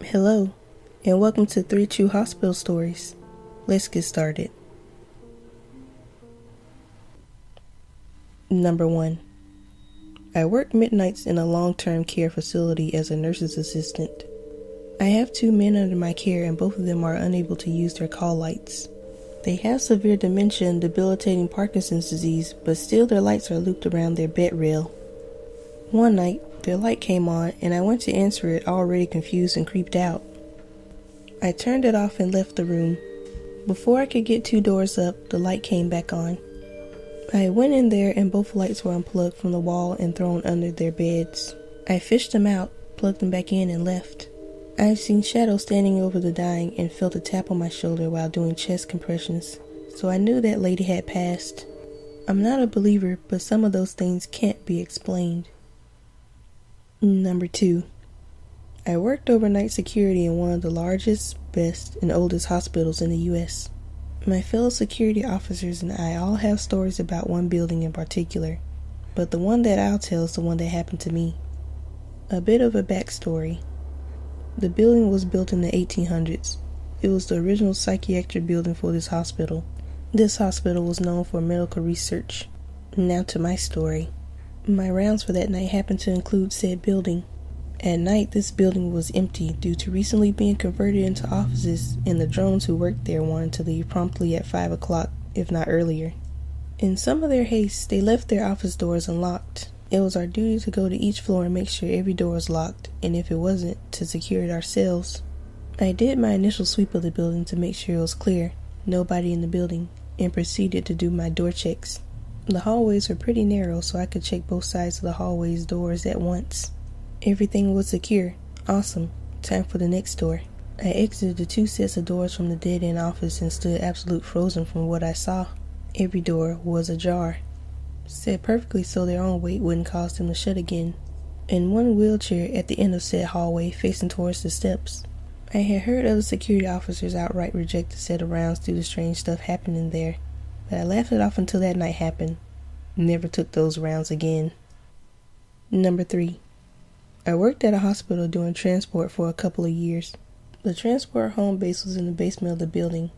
Hello, and welcome to 3 True Hospital Stories. Let's get started. Number 1. I work midnights in a long-term care facility as a nurse's assistant. I have 2 men under my care and both of them are unable to use their call lights. They have severe dementia and debilitating Parkinson's disease, but still their lights are looped around their bed rail. One night, their light came on and I went to answer it already confused and creeped out. I turned it off and left the room. Before I could get 2 doors up, the light came back on. I went in there and both lights were unplugged from the wall and thrown under their beds. I fished them out, plugged them back in and left. I've seen shadows standing over the dying and felt a tap on my shoulder while doing chest compressions, so I knew that lady had passed. I'm not a believer, but some of those things can't be explained. Number 2. I worked overnight security in one of the largest, best, and oldest hospitals in the U.S. My fellow security officers and I all have stories about one building in particular, but the one that I'll tell is the one that happened to me. A bit of a backstory. The building was built in the 1800s. It was the original psychiatric building for this hospital. This hospital was known for medical research. Now to my story. My rounds for that night happened to include said building. At night, this building was empty due to recently being converted into offices, and the drones who worked there wanted to leave promptly at 5 o'clock, if not earlier. In some of their haste, they left their office doors unlocked. It was our duty to go to each floor and make sure every door was locked, and if it wasn't, to secure it ourselves. I did my initial sweep of the building to make sure it was clear, nobody in the building, and proceeded to do my door checks. The hallways were pretty narrow, so I could check both sides of the hallway's doors at once. Everything was secure. Awesome. Time for the next door. I exited the 2 sets of doors from the dead-end office and stood absolute frozen from what I saw. Every door was ajar. Set perfectly so their own weight wouldn't cause them to shut again. And one wheelchair at the end of said hallway facing towards the steps. I had heard other security officers outright reject the set of rounds due to strange stuff happening there, but I laughed it off until that night happened. Never took those rounds again. Number 3. I worked at a hospital doing transport for a couple of years. The transport home base was in the basement of the building,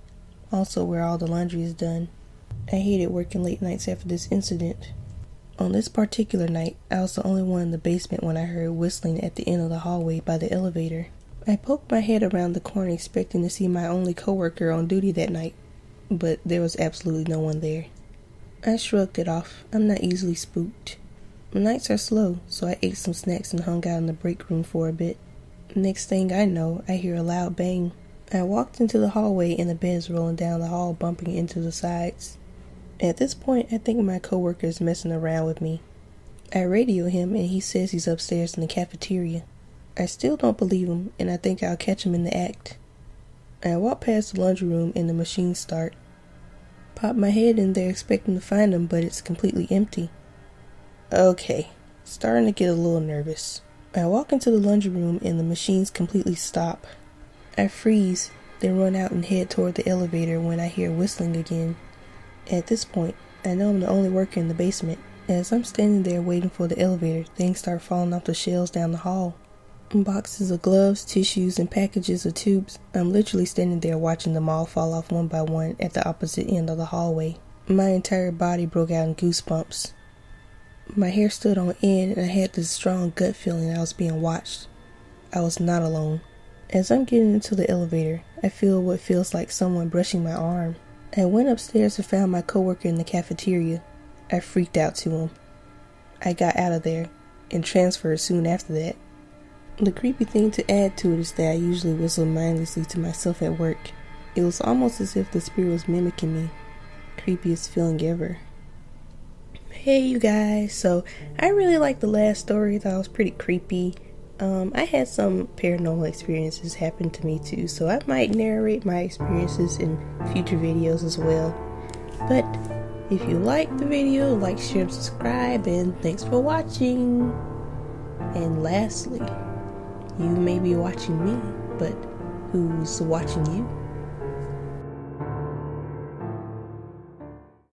also where all the laundry is done. I hated working late nights after this incident. On this particular night, I was the only one in the basement when I heard whistling at the end of the hallway by the elevator. I poked my head around the corner expecting to see my only coworker on duty that night, but there was absolutely no one there. I shrugged it off. I'm not easily spooked. Nights are slow, so I ate some snacks and hung out in the break room for a bit. Next thing I know, I hear a loud bang. I walked into the hallway and the bed's rolling down the hall, bumping into the sides. At this point, I think my coworker is messing around with me. I radio him and he says he's upstairs in the cafeteria. I still don't believe him and I think I'll catch him in the act. I walk past the laundry room and the machines start. Pop my head in there expecting to find him, but it's completely empty. Okay, starting to get a little nervous. I walk into the laundry room and the machines completely stop. I freeze, then run out and head toward the elevator when I hear whistling again. At this point, I know I'm the only worker in the basement. As I'm standing there waiting for the elevator, things start falling off the shelves down the hall. Boxes of gloves, tissues, and packages of tubes. I'm literally standing there watching them all fall off one by one at the opposite end of the hallway. My entire body broke out in goosebumps. My hair stood on end and I had this strong gut feeling I was being watched. I was not alone. As I'm getting into the elevator, I feel what feels like someone brushing my arm. I went upstairs and found my coworker in the cafeteria. I freaked out to him. I got out of there and transferred soon after that. The creepy thing to add to it is that I usually whistle mindlessly to myself at work. It was almost as if the spirit was mimicking me. Creepiest feeling ever. Hey you guys, so I really liked the last story. I thought it was pretty creepy. I had some paranormal experiences happen to me too, so I might narrate my experiences in future videos as well. But if you like the video, like, share, and subscribe, and thanks for watching. And lastly, you may be watching me, but who's watching you?